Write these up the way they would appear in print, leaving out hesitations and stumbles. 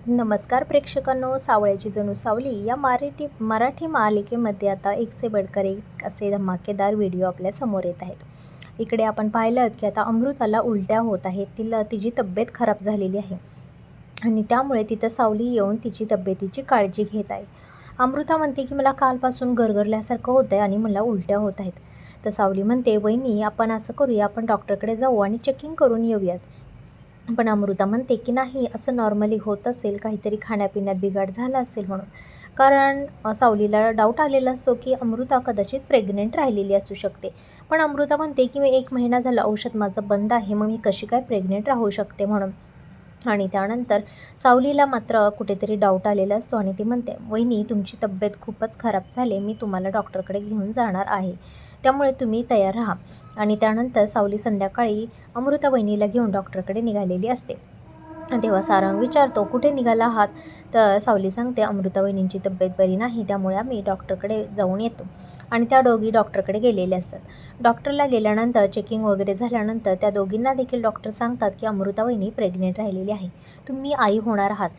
नमस्कार प्रेक्षकांनो, सावळ्याची जणू सावली या मराठी मालिकेमध्ये आता एक से बढ़कर एक असे धमाकेदार व्हिडिओ आपल्या समोर येत आहेत. इकडे आपण पाहिलं की आता अमृताला उलट्या होत आहेत. तिची तब्येत खराब झालेली आहे आणि त्यामुळे तिथं सावली येऊन तिची तब्येतीची काळजी घेत आहे. अमृता म्हणते की मला कालपासून गरगरल्यासारखं होतं आहे आणि मला उलट्या होत आहेत. तर सावली म्हणते, वहिनी आपण असं करूया, आपण डॉक्टरकडे जाऊ आणि चेकिंग करून येऊयात. पण अमृता म्हणते की नाही, असं नॉर्मली होत असेल, काहीतरी खाण्यापिण्यात बिघाड झाला असेल म्हणून. कारण सावलीला डाऊट आलेला असतो की अमृता कदाचित प्रेग्नेंट राहिलेली असू शकते. पण अमृता म्हणते की मी 1 महिना झालं औषध माझं बंद आहे, मग मी कशी काय प्रेग्नेंट राहू शकते म्हणून. आणि त्यानंतर सावलीला मात्र कुठेतरी डाऊट आलेला असतो आणि ती म्हणते, वहिनी तुमची तब्येत खूपच खराब झाली, मी तुम्हाला डॉक्टरकडे घेऊन जाणार आहे, त्यामुळे तुम्ही तयार राहा. आणि त्यानंतर सावली संध्याकाळी अमृता वहिनीला घेऊन डॉक्टरकडे निघालेली असते. तेव्हा सारंग विचारतो, कुठे निघाला आहात? तर सावली सांगते, अमृता वहिनींची तब्येत बरी नाही, त्यामुळे आम्ही डॉक्टरकडे जाऊन येतो. आणि त्या दोघी डॉक्टरकडे गेलेल्या असतात. डॉक्टरला गेल्यानंतर चेकिंग वगैरे झाल्यानंतर त्या दोघींना देखील डॉक्टर सांगतात की अमृता वहिनी प्रेग्नेंट राहिलेली आहे, तुम्ही आई होणार आहात.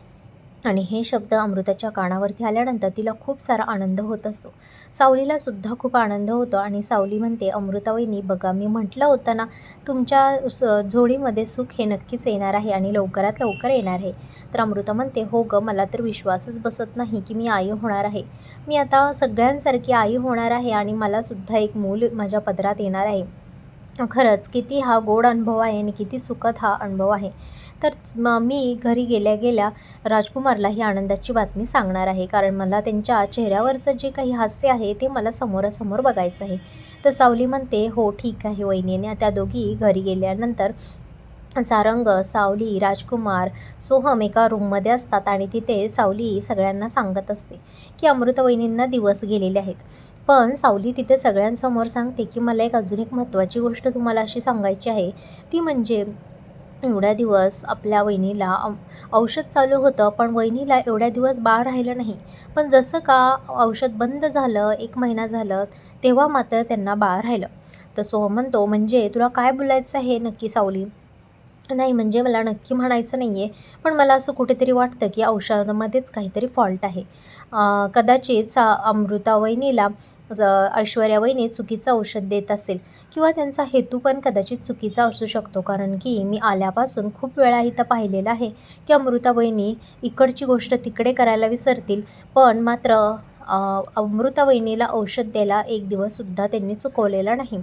आणि हे शब्द अमृताच्या कानावरती आल्यानंतर तिला खूप सारा आनंद होत असतो. सावलीला सुद्धा खूप आनंद होतो आणि सावली म्हणते, अमृता वहिनी बघा, मी म्हटलं होतं ना, तुमच्या जोडीमध्ये सुख हे नक्कीच येणार आहे आणि लवकरात लवकर येणार आहे. तर अमृता म्हणते, हो गं, मला तर विश्वासच बसत नाही की मी आई होणार आहे. मी आता सगळ्यांसारखी आई होणार आहे आणि मलासुद्धा एक मूल माझ्या पदरात येणार आहे. खरंच किती हा गोड अनुभव आहे आणि किती सुखद हा अनुभव आहे. तर मी घरी गेल्या गेल्या राजकुमारला ही आनंदाची बातमी सांगणार आहे, कारण मला त्यांच्या चेहऱ्यावरचं जे काही हास्य आहे ते मला समोरासमोर बघायचं आहे. तर सावली म्हणते, हो ठीक आहे वहिनी. त्या दोघी घरी गेल्यानंतर सारंग, सावली, राजकुमार, सोहम एका रूममध्ये असतात आणि तिथे सावली सगळ्यांना सांगत असते की अमृता वहिनींना दिवस गेलेले आहेत. पण सावली तिथे सगळ्यांसमोर सांगते की मला अजून एक महत्त्वाची गोष्ट तुम्हाला अशी सांगायची आहे, ती म्हणजे एवढ्या दिवस आपल्या वहिनीला औषध चालू होतं, पण वहिनीला एवढ्या दिवस बाळ राहिलं नाही. पण जसं का औषध बंद झालं, 1 महिना झालं, तेव्हा मात्र त्यांना बाळ राहिलं. तर सोहम म्हणतो, म्हणजे तुला काय बोलायचं आहे नक्की सावली? नाही, म्हणजे मला नक्की म्हणायचं नाही आहे, पण मला असं कुठेतरी वाटतं की औषधामध्येच काहीतरी फॉल्ट आहे. कदाचित अमृता वहिनीला ऐश्वर्या वहिनी चुकीचं औषध देत असेल किंवा त्यांचा हेतू पण कदाचित चुकीचा असू शकतो. कारण की मी आल्यापासून खूप वेळा इथं पाहिलेलं आहे की अमृता वहिनी इकडची गोष्ट तिकडे करायला विसरतील, पण मात्र अमृता वहिनीला औषध द्यायला 1 दिवससुद्धा त्यांनी चुकवलेला नाही.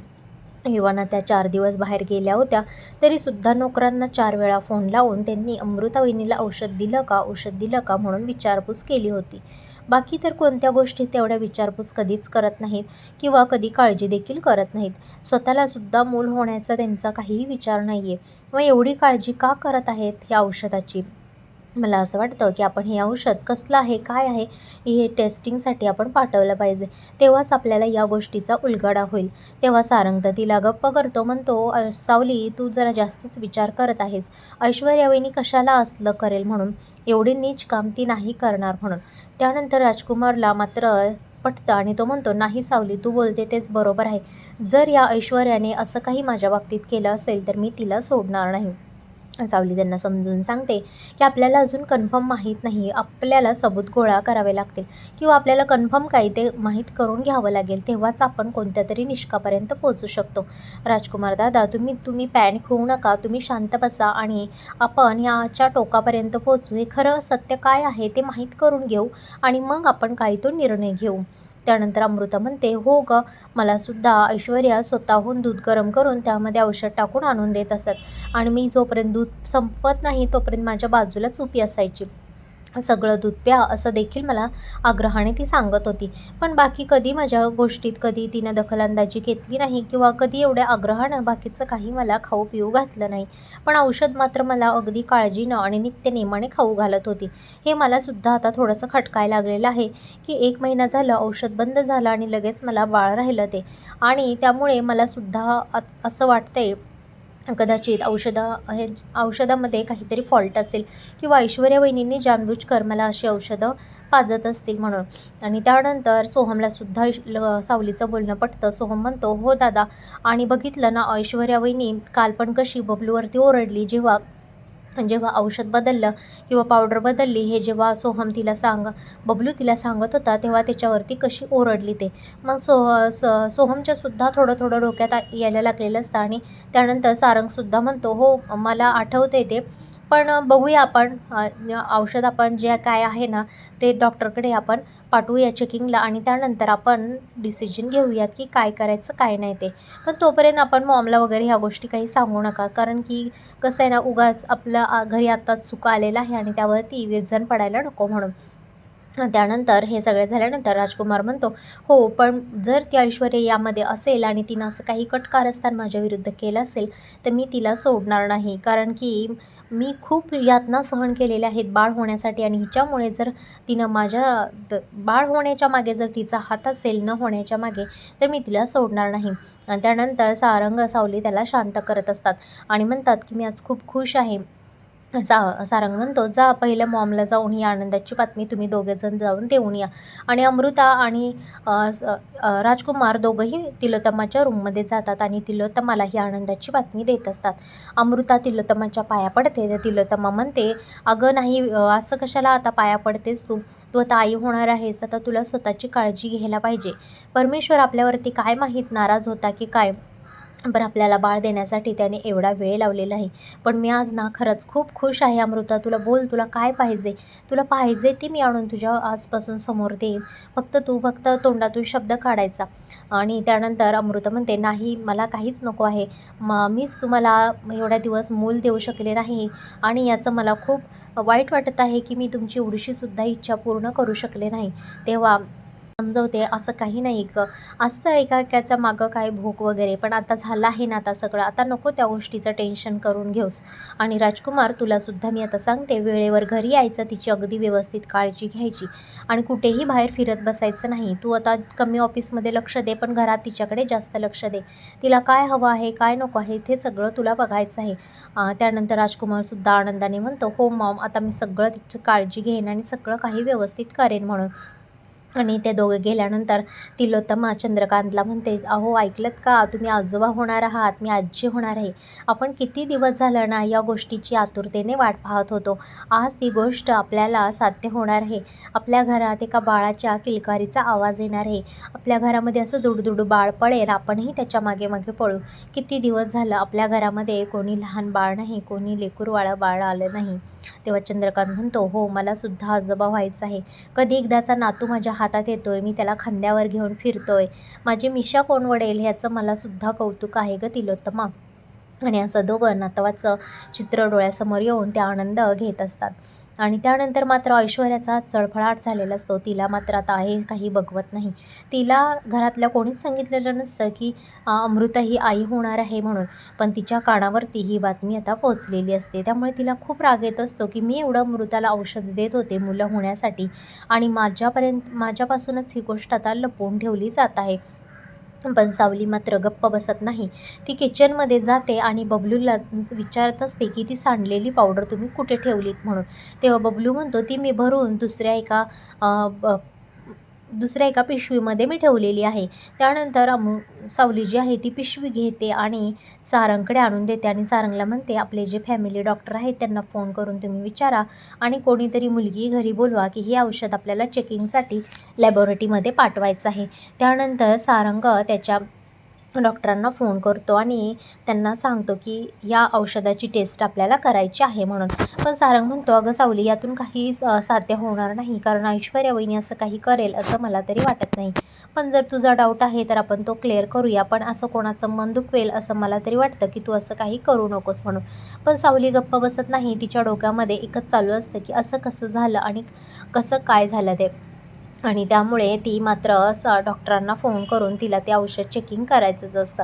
इव्हन त्या 4 दिवस बाहेर गेल्या होत्या, तरीसुद्धा नोकरांना 4 वेळा फोन लावून त्यांनी अमृता वहिनीला औषध दिलं का, औषध दिलं का म्हणून विचारपूस केली होती. बाकी तर कोणत्या गोष्टी तेवढ्या विचारपूस कधीच करत नाहीत किंवा कधी काळजी देखील करत नाहीत. स्वतःलासुद्धा मूल होण्याचा त्यांचा काहीही विचार नाही आहे. मग एवढी काळजी का करत आहेत ह्या औषधाची? मला असं वाटतं की आपण हे औषध कसलं आहे, काय आहे, हे टेस्टिंगसाठी आपण पाठवलं पाहिजे. तेव्हाच आपल्याला या गोष्टीचा उलगडा होईल. तेव्हा सारंग तर तिला गप्प करतो, म्हणतो, सावली तू जरा जास्तच विचार करत आहेस. ऐश्वर्या वहिनी कशाला असलं करेल म्हणून, एवढी नीच काम ती नाही करणार म्हणून. त्यानंतर राजकुमारला मात्र पटतं आणि तो म्हणतो, नाही सावली, तू बोलते तेच बरोबर आहे. जर या ऐश्वर्याने असं काही माझ्या बाबतीत केलं असेल तर मी तिला सोडणार नाही. सावली त्यांना समजून सांगते की आपल्याला अजून कन्फर्म माहीत नाही, आपल्याला सबूत गोळा करावे लागतील किंवा आपल्याला कन्फर्म काही ते माहीत करून घ्यावं लागेल, तेव्हाच आपण कोणत्यातरी निष्कापर्यंत पोहोचू शकतो. राजकुमार दादा, तुम्ही पॅनिक होऊ नका, तुम्ही शांत बसा आणि आपण याच्या टोकापर्यंत पोहोचू. हे खरं सत्य काय आहे ते माहीत करून घेऊ आणि मग आपण काही तो निर्णय घेऊ. त्यानंतर अमृता म्हणते, हो गं, मलासुद्धा ऐश्वर्या स्वतःहून दूध गरम करून त्यामध्ये औषध टाकून आणून देत असत आणि मी जोपर्यंत दूध संपत नाही तोपर्यंत माझ्या बाजूलाच उभी असायची. सगळं दूध प्या असं देखील मला आग्रहाने ती सांगत होती. पण बाकी कधी माझ्या गोष्टीत कधी तिनं दखलंदाजी घेतली नाही किंवा कधी एवढ्या आग्रहानं बाकीचं काही मला खाऊ पिऊ घातलं नाही. पण औषध मात्र मला अगदी काळजीनं आणि नित्यनेमाने खाऊ घालत होती. हे मलासुद्धा आता थोडंसं खटकायला लागलेलं आहे की 1 महिना झालं औषध बंद झालं आणि लगेच मला बाळ राहिलं ते. आणि त्यामुळे मलासुद्धा असं वाटतंय कदाचित औषधामध्ये काहीतरी फॉल्ट असेल किंवा ऐश्वर्या वहिनींनी जाणबुजकर मला अशी औषधं पाजत असतील म्हणून. आणि त्यानंतर सोहमलासुद्धा सावलीचं बोलणं पटतं. सोहम म्हणतो, हो दादा, आणि बघितलं ना ऐश्वर्या वहिनी काल पण कशी बबलूवरती ओरडली जेव्हा जेव्हा औषध बदललं किंवा पावडर बदलली हे जेव्हा बबलू तिला सांगत होता, तेव्हा त्याच्यावरती कशी ओरडली ते. मग सोहमच्या सुद्धा थोडं थोडं डोक्यात यायला लागलेलं असतं आणि त्यानंतर सारंगसुद्धा म्हणतो, "हो, मला आठवतंय ते. पण बघूया आपण औषध आपण जे काय आहे ना, ते डॉक्टरकडे आपण पाठवूया चेकिंगला आणि त्यानंतर आपण डिसिजन घेऊयात की काय करायचं, काय नाही ते. पण तोपर्यंत आपण मॉमला वगैरे ह्या गोष्टी काही सांगू नका." कारण की कसं आहे ना, उगाच आपलं घरी आत्ताच सुख आलेलं आहे आणि त्यावरती विरजण पडायला नको म्हणून. त्यानंतर हे सगळे झाल्यानंतर राजकुमार म्हणतो, "हो, पण जर ती ऐश्वर्या यामध्ये असेल आणि तिनं असं काही कट कारस्थान माझ्याविरुद्ध केलं असेल, तर मी तिला सोडणार नाही. कारण की मी खूप यातना सहन केलेल्या आहेत बाळ होण्यासाठी आणि हिच्यामुळे जर तिनं बाळ होण्याच्या मागे जर तिचा हात असेल, न होण्याच्या मागे, तर मी तिला सोडणार नाही." आणि त्यानंतर सारंग, सावली त्याला शांत करत असतात आणि म्हणतात, की "मी आज खूप खुश आहे." सारंग म्हणतो, "जा पहिलं मॉमला जाऊन ही आनंदाची बातमी तुम्ही दोघेजण जाऊन देऊन या." आणि अमृता आणि राजकुमार दोघंही तिलोत्तमाच्या रूममध्ये जातात आणि तिलोत्तमाला ही आनंदाची बातमी देत असतात. अमृता तिलोत्तमाच्या पाया पडते, तर तिलोत्तमा म्हणते, "अगं नाही, असं कशाला आता पाया पडतेस तू? तू आता आई होणार आहेस, आता तुला स्वतःची काळजी घ्यायला पाहिजे. परमेश्वर आपल्यावरती काय माहीत नाराज होता की काय? बरं, आपल्याला बाळ देण्यासाठी त्याने एवढा वेळ लावलेला आहे. पण मी आज ना खरंच खूप खुश आहे अमृता. तुला बोल, तुला काय पाहिजे? तुला पाहिजे ते मी आणून तुझ्या आजपासून समोर देईन. फक्त तोंडातून शब्द काढायचा." आणि त्यानंतर अमृता म्हणते, "नाही, मला काहीच नको आहे. मीच तुम्हाला एवढ्या दिवस मूल देऊ शकले नाही आणि याचं मला खूप वाईट वाटत आहे की मी तुमची एवढीशीसुद्धा इच्छा पूर्ण करू शकले नाही." तेव्हा समजवते, "असं काही नाही गं. असतं एकाच्या मागं काय भूक वगैरे, पण आता झालं आहे ना आता सगळं. आता नको त्या गोष्टीचं टेन्शन करून घेऊस. आणि राजकुमार, तुलासुद्धा मी आता सांगते, वेळेवर घरी यायचं, तिची अगदी व्यवस्थित काळजी घ्यायची आणि कुठेही बाहेर फिरत बसायचं नाही. तू आता कमी ऑफिसमध्ये लक्ष दे, पण घरात तिच्याकडे जास्त लक्ष दे. तिला काय हवं आहे, काय नको आहे, ते सगळं तुला बघायचं आहे." त्यानंतर राजकुमारसुद्धा आनंदाने म्हणतो, "हो मॉम, आता मी सगळं तिची काळजी घेईन आणि सगळं काही व्यवस्थित करेन म्हणून." आणि ते दोघे गेल्यानंतर तिलोत्तमा चंद्रकांतला म्हणते, "अहो, ऐकलत का? तुम्ही आजोबा होणार आहात, मी आजी होणार आहे. आपण किती दिवस झालं ना या गोष्टीची आतुरतेने वाट पाहत होतो. आज ती गोष्ट आपल्याला साध्य होणार आहे. आपल्या घरात एका बाळाच्या किलकारीचा आवाज येणार आहे. आपल्या घरामध्ये असं दुडुदुडू बाळ पळेल, आपणही त्याच्या मागे मागे पळू. किती दिवस झालं आपल्या घरामध्ये कोणी लहान बाळ नाही, कोणी लेकरूवाळं बाळ आलं नाही." तेव्हा चंद्रकांत म्हणतो, "हो, मलासुद्धा आजोबा व्हायचं आहे. कधी एकदाचा नातू माझ्या हातात येतोय, मी त्याला खांद्यावर घेऊन फिरतोय. माझी मिशा कोण वडेल ह्याचं मलासुद्धा कौतुक आहे गं तिलोत्तमा." आणि असं दोघं नातवाचं चित्र डोळ्यासमोर येऊन ते आनंद घेत असतात. आणि त्यानंतर मात्र ऐश्वर्याचा चळफळाट झालेला असतो. तिला मात्र आता हे काही बघवत नाही. तिला घरातल्या कोणीच सांगितलेलं नसतं की अमृता ही आई होणार आहे म्हणून. पण तिच्या कानावरती ही बातमी आता पोहोचलेली असते. त्यामुळे तिला खूप राग येत असतो की मी एवढं अमृताला औषध देत होते मुलं होण्यासाठी आणि माझ्यापासूनच ही गोष्ट आता लपवून ठेवली जात आहे. पण सावली मात्र गप्प बसत नाही. ती किचनमध्ये जाते आणि बबलूला विचारत असते की ती सांडलेली पावडर तुम्ही कुठे ठेवलीत म्हणून. तेव्हा बबलू म्हणतो, "ती मी भरून अ, ब दुसऱ्या एका पिशवीमध्ये मी ठेवलेली आहे." त्यानंतर सावली जी आहे ती पिशवी घेते आणि सारंगकडे आणून देते आणि सारंगला म्हणते, "आपले जे फॅमिली डॉक्टर आहेत त्यांना फोन करून तुम्ही विचारा आणि कोणीतरी मुलगी घरी बोलवा की हे औषध आपल्याला चेकिंगसाठी लॅबोरेटरीमध्ये पाठवायचं आहे." त्यानंतर सारंग त्याच्या डॉक्टरांना फोन करतो आणि त्यांना सांगतो की या औषधाची टेस्ट आपल्याला करायची आहे म्हणून. पण सारंग म्हणतो, "अगं सावली, यातून काही साध्य होणार नाही, कारण ऐश्वर्या वहिनी असं काही करेल असं मला तरी वाटत नाही. पण जर तुझा डाऊट आहे तर आपण तो क्लिअर करूया. पण असं कोणाचं मन दुखवेल असं मला तरी वाटतं की तू असं काही करू नकोस म्हणून." पण सावली गप्प बसत नाही. तिच्या डोक्यामध्ये एकच चालू असतं की असं कसं झालं आणि कसं काय झालं ते. आणि त्यामुळे ती मात्र डॉक्टरांना फोन करून तिला ते औषध चेकिंग करायचंच असतं.